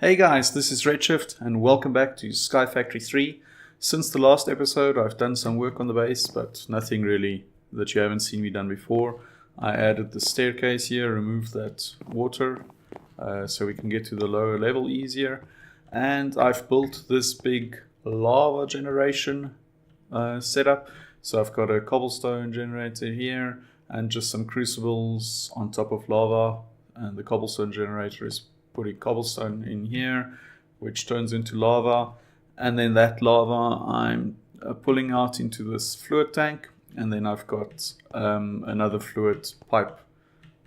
Hey guys, this is Redshift and welcome back to SkyFactory3. Since the last episode I've done some work on the base, but nothing really that you haven't seen me done before. I added the staircase here, removed that water so we can get to the lower level easier. And I've built this big lava generation setup. So I've got a cobblestone generator here and just some crucibles on top of lava, and the cobblestone generator is putting cobblestone in here, which turns into lava, and then that lava I'm pulling out into this fluid tank, and then I've got another fluid pipe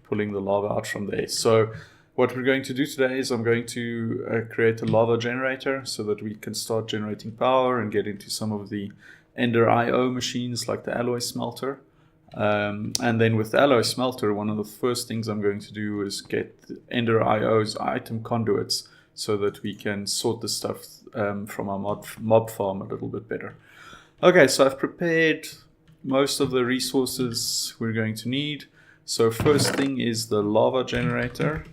pulling the lava out from there. So what we're going to do today is I'm going to create a lava generator so that we can start generating power and get into some of the Ender IO machines like the alloy smelter. And then with the alloy smelter, one of the first things I'm going to do is get Ender IO's item conduits so that we can sort the stuff from our mob farm a little bit better. Okay, so I've prepared most of the resources we're going to need. So first thing is the lava generator.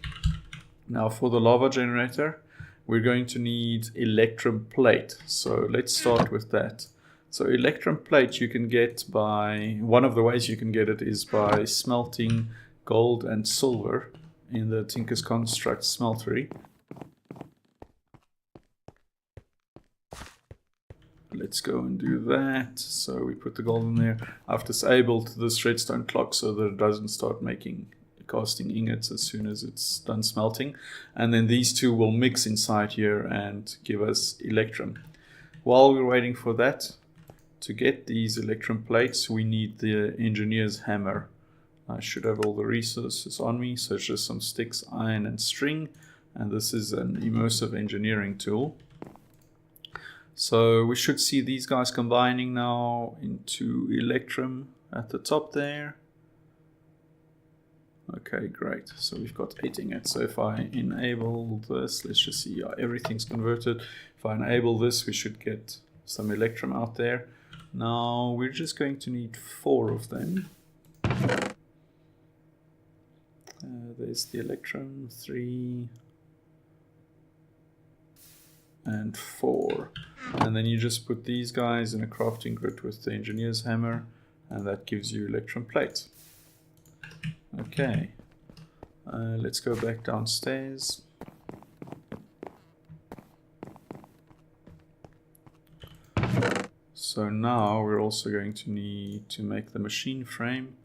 Now for the lava generator, we're going to need electrum plate. So let's start with that. So electrum plate you can get by, one of the ways you can get it is by smelting gold and silver in the Tinker's Construct smeltery. Let's go and do that. So we put the gold in there. I've disabled this redstone clock so that it doesn't start casting ingots as soon as it's done smelting. And then these two will mix inside here and give us electrum. While we're waiting for that, to get these electrum plates, we need the engineer's hammer. I should have all the resources on me, so it's just some sticks, iron and string, and this is an immersive engineering tool. So we should see these guys combining now into electrum at the top there. Okay, great. So we've got 8 ingots. So if I enable this, let's just see, everything's converted. If I enable this, we should get some electrum out there. Now we're just going to need 4 of them. There's the electrum, 3 and 4. And then you just put these guys in a crafting grid with the engineer's hammer, and that gives you electrum plate. Okay, let's go back downstairs. So now we're also going to need to make the machine frame,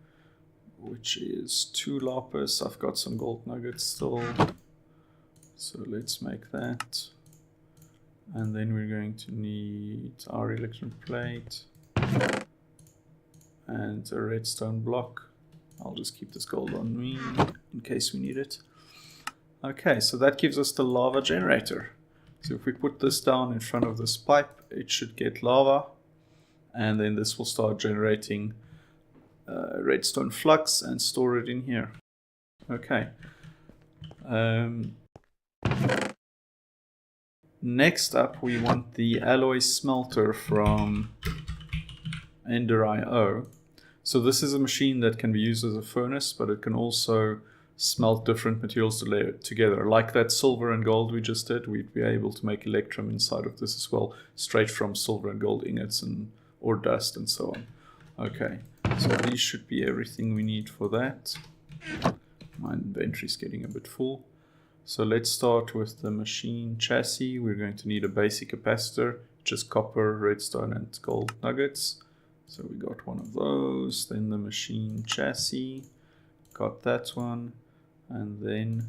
which is 2 lapis. I've got some gold nuggets still, so let's make that. And then we're going to need our electrum plate and a redstone block. I'll just keep this gold on me in case we need it. Okay, so that gives us the lava generator. So if we put this down in front of this pipe, it should get lava. And then this will start generating redstone flux and store it in here. Okay. Next up, we want the alloy smelter from Ender IO. So this is a machine that can be used as a furnace, but it can also smelt different materials together. Like that silver and gold we just did, we'd be able to make electrum inside of this as well, straight from silver and gold ingots or dust and so on. Okay, so these should be everything we need for that. My inventory's getting a bit full. So let's start with the machine chassis. We're going to need a basic capacitor, just copper, redstone and gold nuggets. So we got one of those. Then the machine chassis, got that one, and then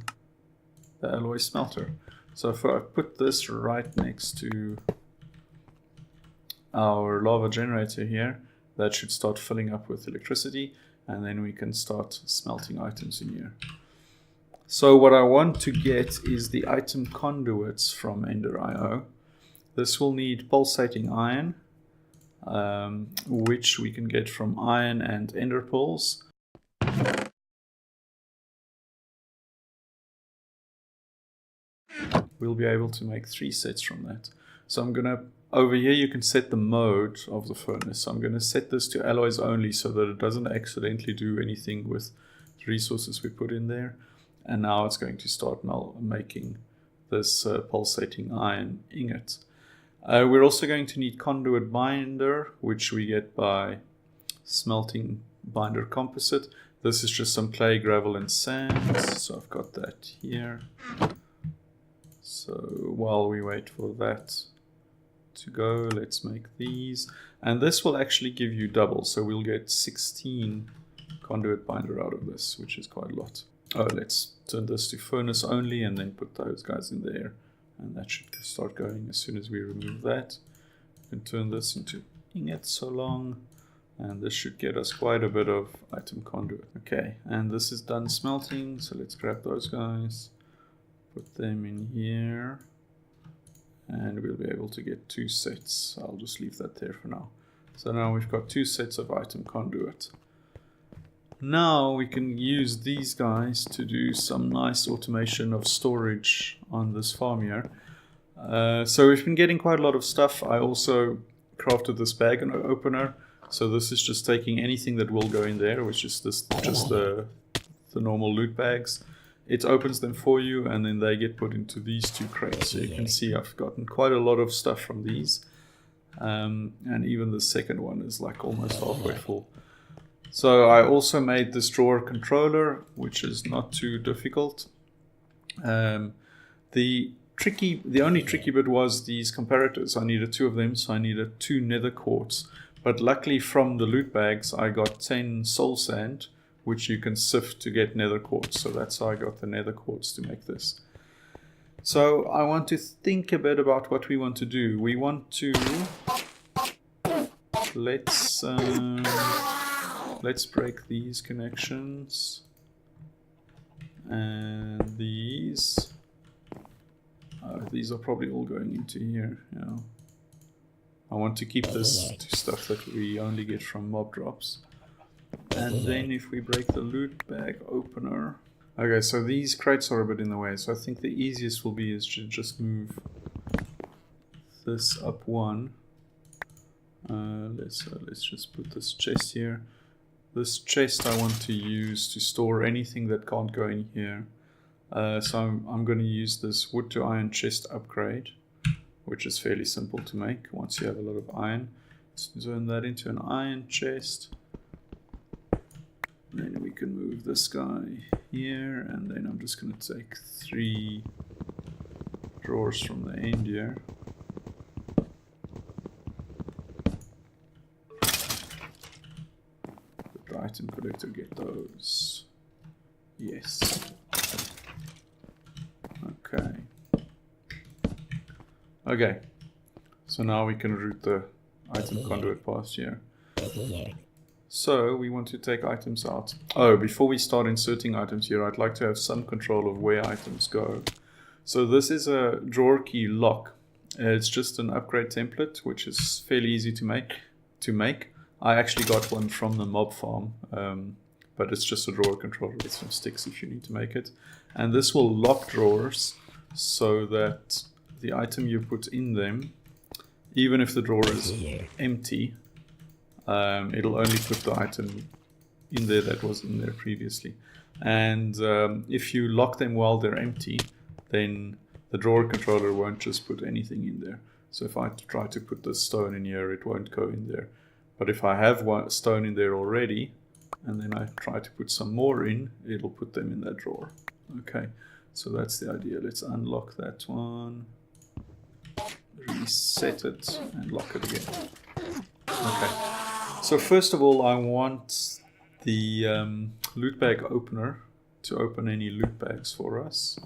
the alloy smelter. So if I put this right next to our lava generator here, that should start filling up with electricity, and then we can start smelting items in here. So what I want to get is the item conduits from Ender IO. This will need pulsating iron, which we can get from iron and ender pearls. We'll be able to make 3 sets from that. So I'm gonna, over here you can set the mode of the furnace. So I'm gonna set this to alloys only so that it doesn't accidentally do anything with the resources we put in there. And now it's going to start making this pulsating iron ingot. We're also going to need conduit binder, which we get by smelting binder composite. This is just some clay, gravel, and sand. So I've got that here. So while we wait for that to go, let's make these. And this will actually give you double. So we'll get 16 conduit binder out of this, which is quite a lot. Oh, let's turn this to furnace only and then put those guys in there. And that should start going as soon as we remove that. We can turn this into ingot so long. And this should get us quite a bit of item conduit. Okay, and this is done smelting. So let's grab those guys. Put them in here. And we'll be able to get 2 sets. I'll just leave that there for now. So now we've got 2 sets of item conduit. Now we can use these guys to do some nice automation of storage on this farm here. So we've been getting quite a lot of stuff. I also crafted this bag opener. So this is just taking anything that will go in there, which is just the normal loot bags. It opens them for you, and then they get put into these 2 crates. So you can see I've gotten quite a lot of stuff from these. And even the second one is like almost halfway full. So I also made this drawer controller, which is not too difficult. The only tricky bit was these comparators. I needed 2 of them, so I needed 2 nether quartz. But luckily from the loot bags, I got 10 soul sand, which you can sift to get nether quartz. So that's how I got the nether quartz to make this. So I want to think a bit about what we want to do. We want to... Let's break these connections. And these. These are probably all going into here. Yeah. I want to keep this to stuff that we only get from mob drops. And then if we break the loot bag opener. Okay, so these crates are a bit in the way. So I think the easiest will be is to just move this up 1. Let's just put this chest here. This chest I want to use to store anything that can't go in here. So I'm going to use this wood to iron chest upgrade, which is fairly simple to make once you have a lot of iron. Let's turn that into an iron chest. Then we can move this guy here, and then I'm just going to take 3 drawers from the end here. Item collector, get those. Yes. Okay. Okay. So now we can route the item conduit past here. So we want to take items out. Oh, before we start inserting items here, I'd like to have some control of where items go. So this is a drawer key lock. It's just an upgrade template, which is fairly easy to make. I actually got one from the mob farm, but it's just a drawer controller with some sticks if you need to make it. And this will lock drawers so that the item you put in them, even if the drawer is empty, it'll only put the item in there that was in there previously. And if you lock them while they're empty, then the drawer controller won't just put anything in there. So if I try to put the stone in here, it won't go in there. But if I have one stone in there already, and then I try to put some more in, it'll put them in that drawer. Okay, so that's the idea. Let's unlock that one, reset it, and lock it again. Okay, so first of all, I want the loot bag opener to open any loot bags for us.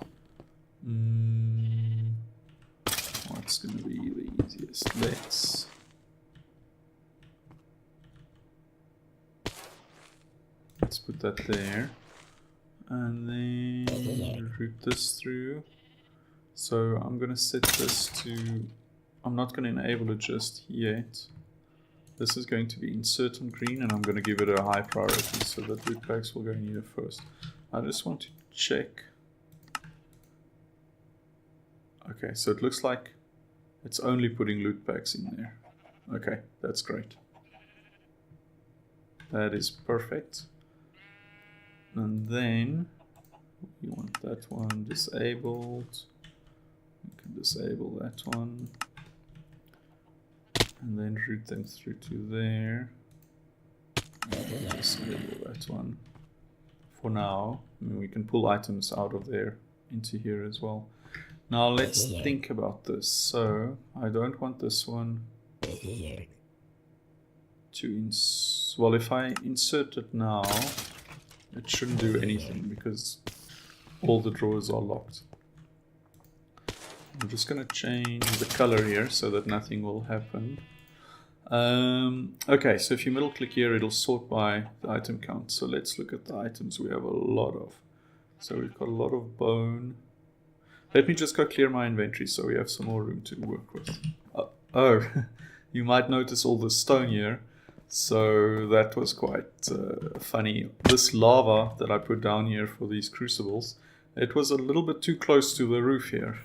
What's going to be the easiest? Let's put that there, and then route this through. So I'm going to set this to, I'm not going to enable it just yet. This is going to be insert on green, and I'm going to give it a high priority so that loot bags will go in here first. I just want to check. Okay, so it looks like it's only putting loot bags in there. Okay, that's great. That is perfect. And then we want that one disabled. disable that one. And then route them through to there. And disable that one. For now, I mean, we can pull items out of there into here as well. Now let's think about this. So I don't want this one to well, if I insert it now, it shouldn't do anything because all the drawers are locked. I'm just going to change the color here so that nothing will happen. Okay, so if you middle click here, it'll sort by the item count. So let's look at the items we have a lot of. So we've got a lot of bone. Let me just go clear my inventory so we have some more room to work with. Oh, you might notice all the stone here. So that was quite funny. This lava that I put down here for these crucibles, it was a little bit too close to the roof here.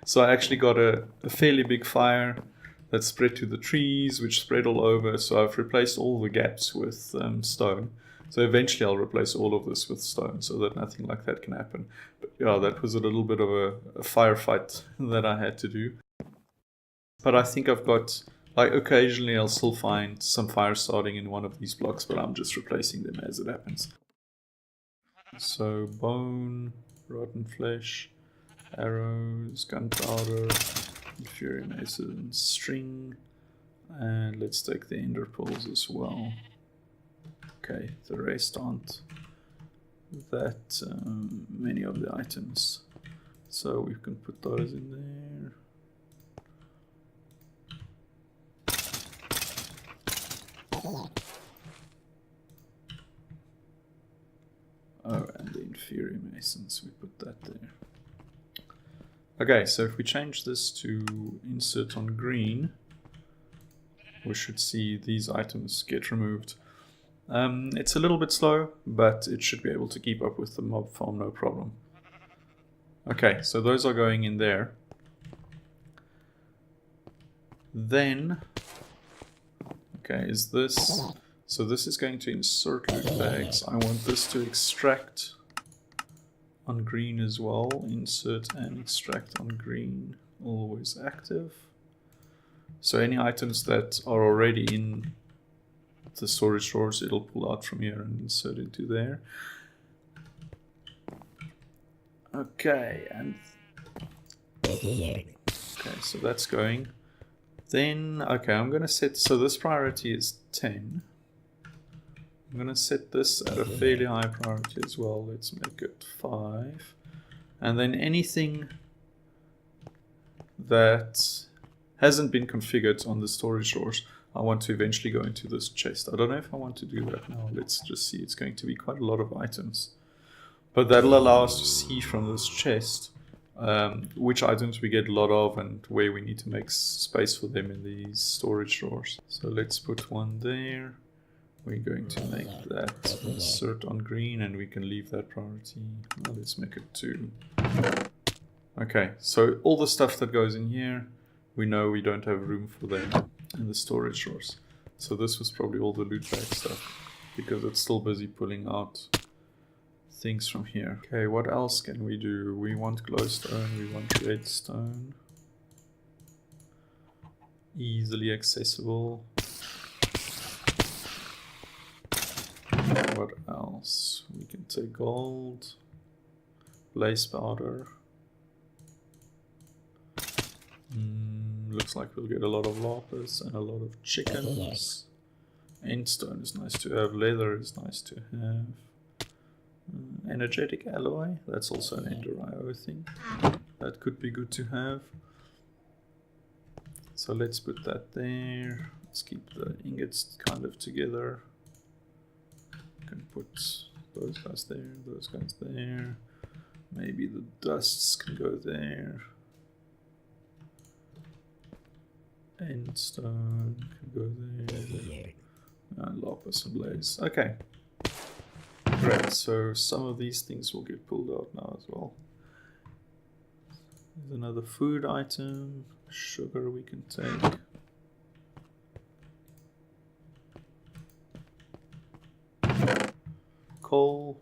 So I actually got a fairly big fire that spread to the trees, which spread all over. So I've replaced all the gaps with stone. So eventually I'll replace all of this with stone so that nothing like that can happen. But yeah, that was a little bit of a firefight that I had to do. But I think I've got, like, occasionally I'll still find some fire starting in one of these blocks, but I'm just replacing them as it happens. So bone, rotten flesh, arrows, gunpowder, fury mason, string, and let's take the ender pearls as well. Okay, the rest aren't that many of the items, so we can put those in there. Oh, and the inferior masons, we put that there. Okay, so if we change this to insert on green, we should see these items get removed. It's a little bit slow, but it should be able to keep up with the mob farm, no problem. Okay, so those are going in there. Then, okay, is this... So this is going to insert loot bags. I want this to extract on green as well. Insert and extract on green. Always active. So any items that are already in the storage drawers, it'll pull out from here and insert into there. Okay, and... Okay, so that's going. Then, okay, I'm going to set... So this priority is 10. I'm going to set this at a fairly high priority as well. Let's make it 5. And then anything that hasn't been configured on the storage drawers, I want to eventually go into this chest. I don't know if I want to do that now. Let's just see. It's going to be quite a lot of items. But that'll allow us to see from this chest which items we get a lot of and where we need to make space for them in these storage drawers. So let's put one there. We're going to make that insert on green and we can leave that priority. Well, let's make it 2. Okay, so all the stuff that goes in here, we know we don't have room for them in the storage drawers. So this was probably all the loot bag stuff because it's still busy pulling out things from here. Okay, what else can we do? We want glowstone, we want redstone. Easily accessible. What else? We can take gold, blaze powder. Looks like we'll get a lot of lapis and a lot of chickens. Endstone is nice to have, leather is nice to have. Energetic alloy, that's also an ender IO thing. That could be good to have. So let's put that there. Let's keep the ingots kind of together. Can put those guys there, those guys there. Maybe the dusts can go there. Endstone can go there. And lapis and blaze. Okay. Great, so some of these things will get pulled out now as well. There's another food item. Sugar we can take. Coal,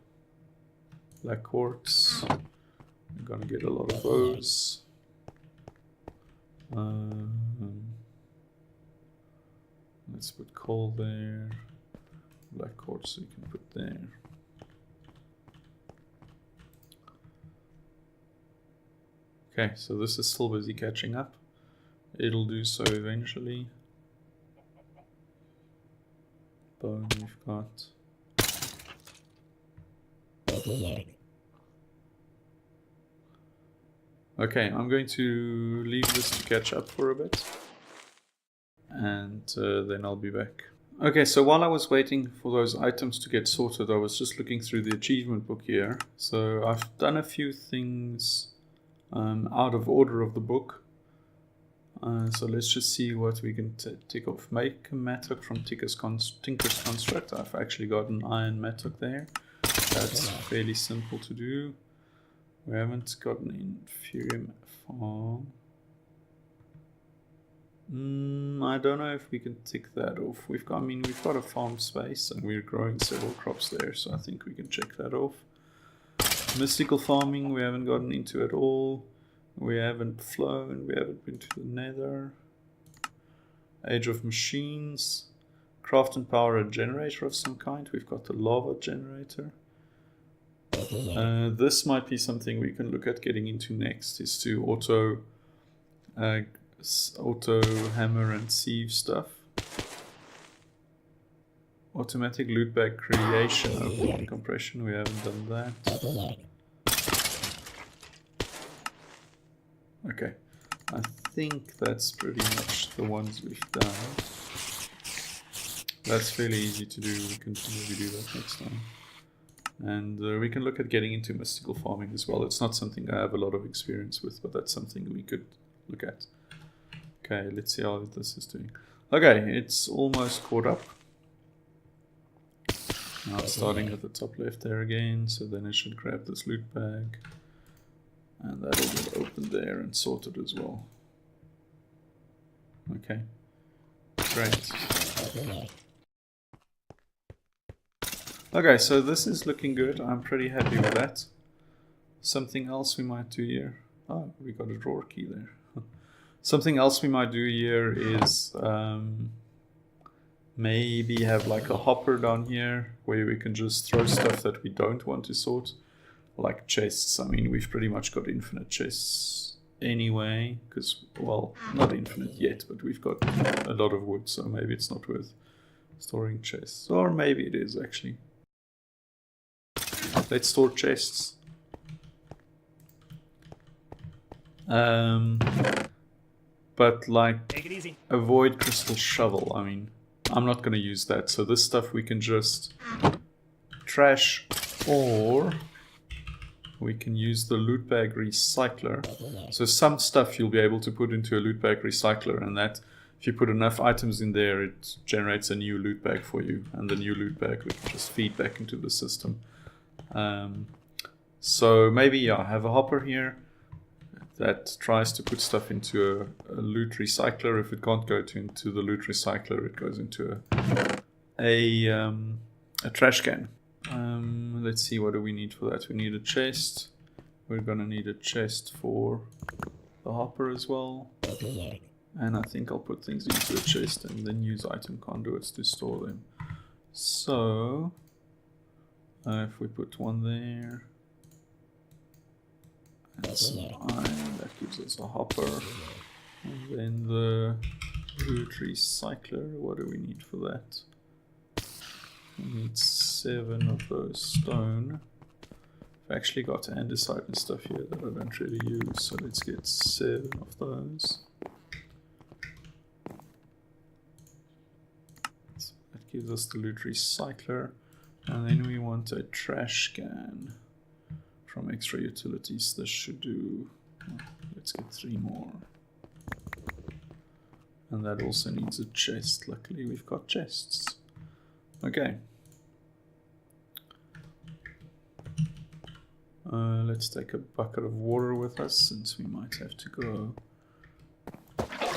black quartz. I'm gonna get a lot of those. Let's put coal there. Black quartz you can put there. Okay, so this is still busy catching up. It'll do so eventually. Bone we've got. Okay, I'm going to leave this to catch up for a bit. And then I'll be back. Okay, so while I was waiting for those items to get sorted, I was just looking through the achievement book here. So I've done a few things out of order of the book. So let's just see what we can tick off. Make a mattock from Tinker's Construct. I've actually got an iron mattock there. That's fairly simple to do. We haven't got an inferior farm. I don't know if we can tick that off. We've got a farm space and we're growing several crops there, so I think we can check that off. Mystical farming we haven't gotten into at all. We haven't flown, we haven't been to the nether. Age of Machines. Craft and power a generator of some kind. We've got the lava generator. This might be something we can look at getting into next, is to auto hammer and sieve stuff. Automatic loot bag creation of compression, we haven't done that. Okay, I think that's pretty much the ones we've done. That's fairly easy to do, we can maybe do that next time. And we can look at getting into mystical farming as well. It's not something I have a lot of experience with, but that's something we could look at. Okay, let's see how this is doing. Okay, it's almost caught up. Now it's starting at the top left there again, so then I should grab this loot bag. And that'll get opened there and sorted as well. Okay, great. Okay, so this is looking good. I'm pretty happy with that. Something else we might do here. Oh, we got a drawer key there. Something else we might do here is maybe have like a hopper down here where we can just throw stuff that we don't want to sort. Like chests. I mean, we've pretty much got infinite chests anyway. Because, well, not infinite yet, but we've got a lot of wood, so maybe it's not worth storing chests. Or maybe it is, actually. Let's store chests. But like, take it easy. Avoid crystal shovel. I mean, I'm not going to use that. So this stuff we can just trash, or we can use the loot bag recycler. So some stuff you'll be able to put into a loot bag recycler, and that if you put enough items in there, it generates a new loot bag for you, and the new loot bag we can just feed back into the system. So maybe, yeah, have a hopper here that tries to put stuff into a loot recycler. If it can't go into the loot recycler, it goes into a trash can. Let's see, what do we need for that? We need a chest. We're gonna need a chest for the hopper as well. And I think I'll put things into a chest and then use item conduits to store them. So if we put one there, and some iron, that gives us a hopper. And then the loot recycler, what do we need for that? We need 7 of those stone. I've actually got andesite and stuff here that I don't really use, so let's get 7 of those. So that gives us the loot recycler. And then we want a trash can from extra utilities. This should do, let's get 3 more. And that also needs a chest. Luckily we've got chests. Okay. Let's take a bucket of water with us, since we might have to go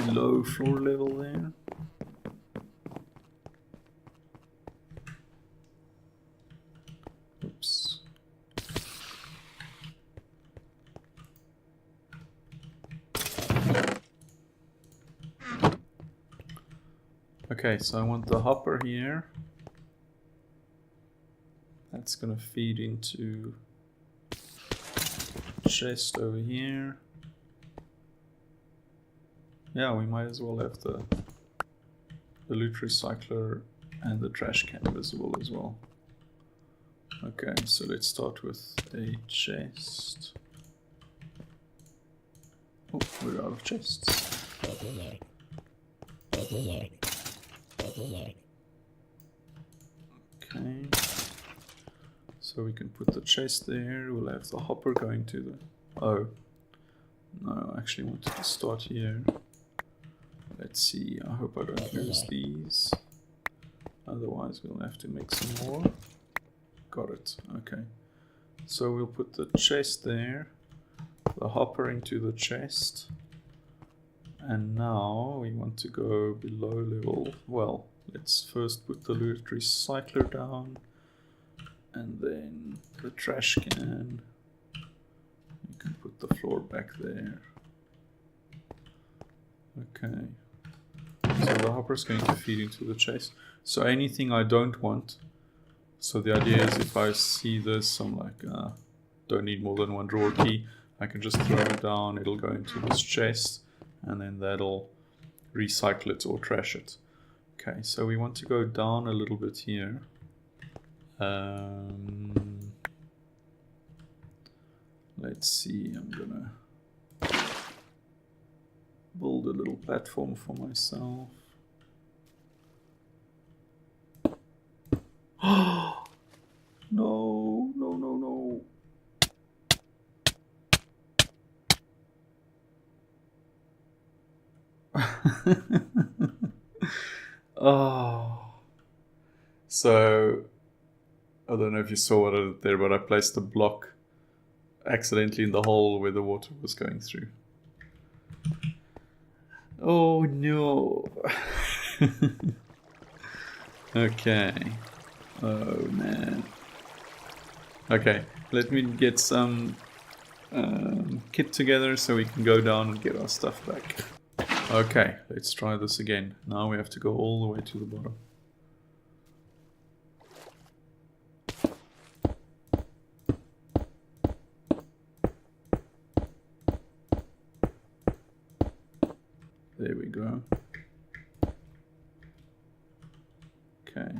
below floor level there. Oops. Okay, so I want the hopper here. That's gonna feed into chest over here. Yeah, we might as well have the loot recycler and the trash can visible as well. Okay, so let's start with a chest. Oh, we're out of chests. Okay. So we can put the chest there. We'll have the hopper going to the... Oh. No, I actually wanted to start here. Let's see. I hope I don't lose these. Otherwise we'll have to make some more. Got it. Okay. So we'll put the chest there. The hopper into the chest. And now we want to go below level. Well, let's first put the loot recycler down. And then the trash can. You can put the floor back there. Okay. So the hopper is going to feed into the chest. So anything I don't want. So the idea is if I see this, I'm like, don't need more than one drawer key. I can just throw it down, it'll go into this chest, and then that'll recycle it or trash it. Okay, so we want to go down a little bit here. Let's see, I'm gonna build a little platform for myself. Oh no, no, no, no. Oh. So I don't know if you saw what I did there, but I placed a block accidentally in the hole where the water was going through. Oh no. Okay. Oh man. Okay, let me get some kit together so we can go down and get our stuff back. Okay, let's try this again. Now we have to go all the way to the bottom. There we go. Okay.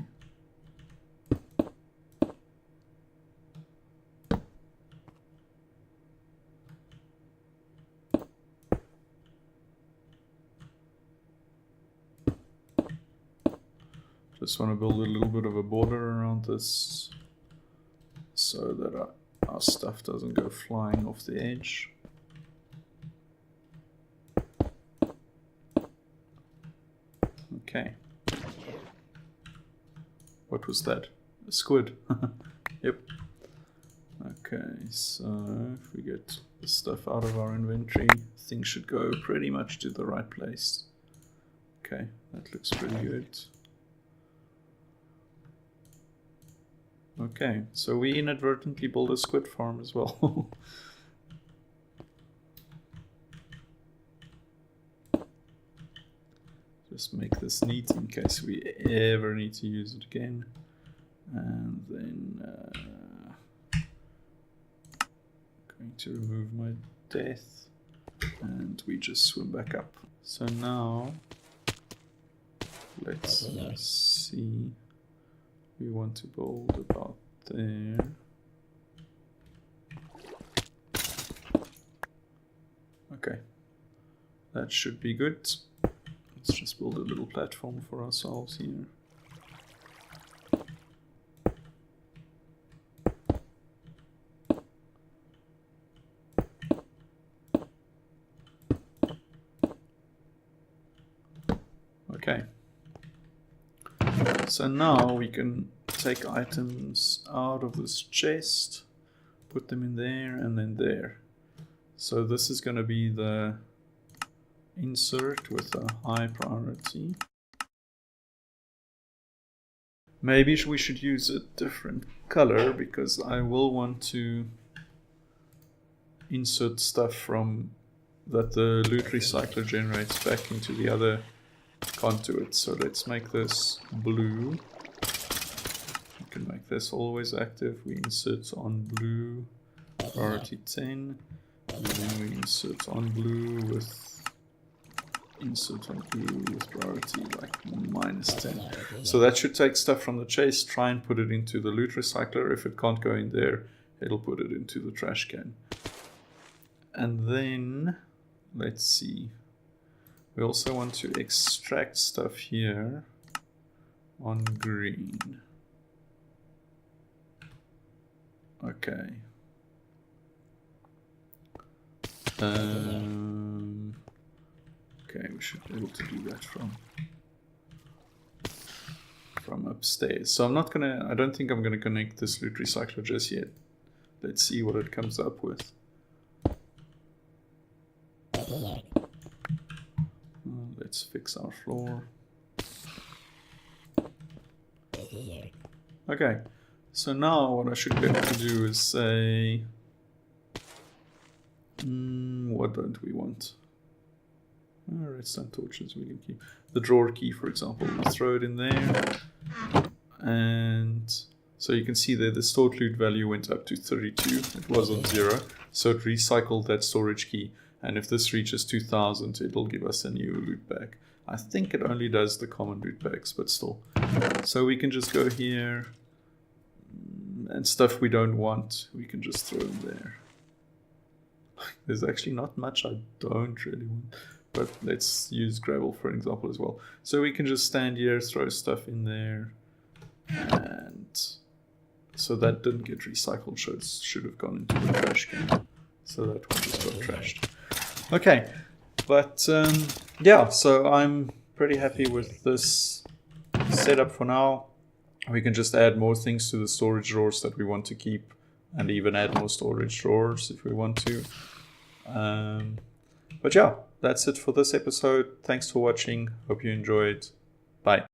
Just want to build a little bit of a border around this so that our stuff doesn't go flying off the edge. Okay. What was that? A squid. Yep. Okay, so if we get the stuff out of our inventory, things should go pretty much to the right place. Okay, that looks pretty good. Okay, so we inadvertently built a squid farm as well. Just make this neat in case we ever need to use it again. And then going to remove my death, and we just swim back up. So now let's see. We want to build about there. Okay, that should be good. Let's just build a little platform for ourselves here. Okay. So now we can take items out of this chest, put them in there and then there. So this is going to be the insert with a high priority. Maybe we should use a different color because I will want to insert stuff from that the loot recycler generates back into the other can't do it. So let's make this blue. We can make this always active. We insert on blue, priority 10. And then we insert on blue with priority like -10. So that should take stuff from the chase, try and put it into the loot recycler. If it can't go in there, it'll put it into the trash can. And then, let's see. We also want to extract stuff here on green. Okay. Okay, we should be able to do that from upstairs. So I don't think I'm gonna connect this loot recycler just yet. Let's see what it comes up with. Let's fix our floor. Okay, so now what I should be able to do is say, what don't we want? Redstone torches we can keep. The drawer key, for example, we throw it in there. And so you can see there the stored loot value went up to 32. It was on 0. So it recycled that storage key. And if this reaches 2000, it'll give us a new loot bag. I think it only does the common loot bags, but still. So we can just go here. And stuff we don't want, we can just throw in there. There's actually not much I don't really want. But let's use gravel for an example as well. So we can just stand here, throw stuff in there. And so that didn't get recycled, so it should have gone into the trash can. So that one just got trashed. Okay, but yeah, so I'm pretty happy with this setup for now. We can just add more things to the storage drawers that we want to keep, and even add more storage drawers if we want to. But yeah, that's it for this episode. Thanks for watching. Hope you enjoyed. Bye.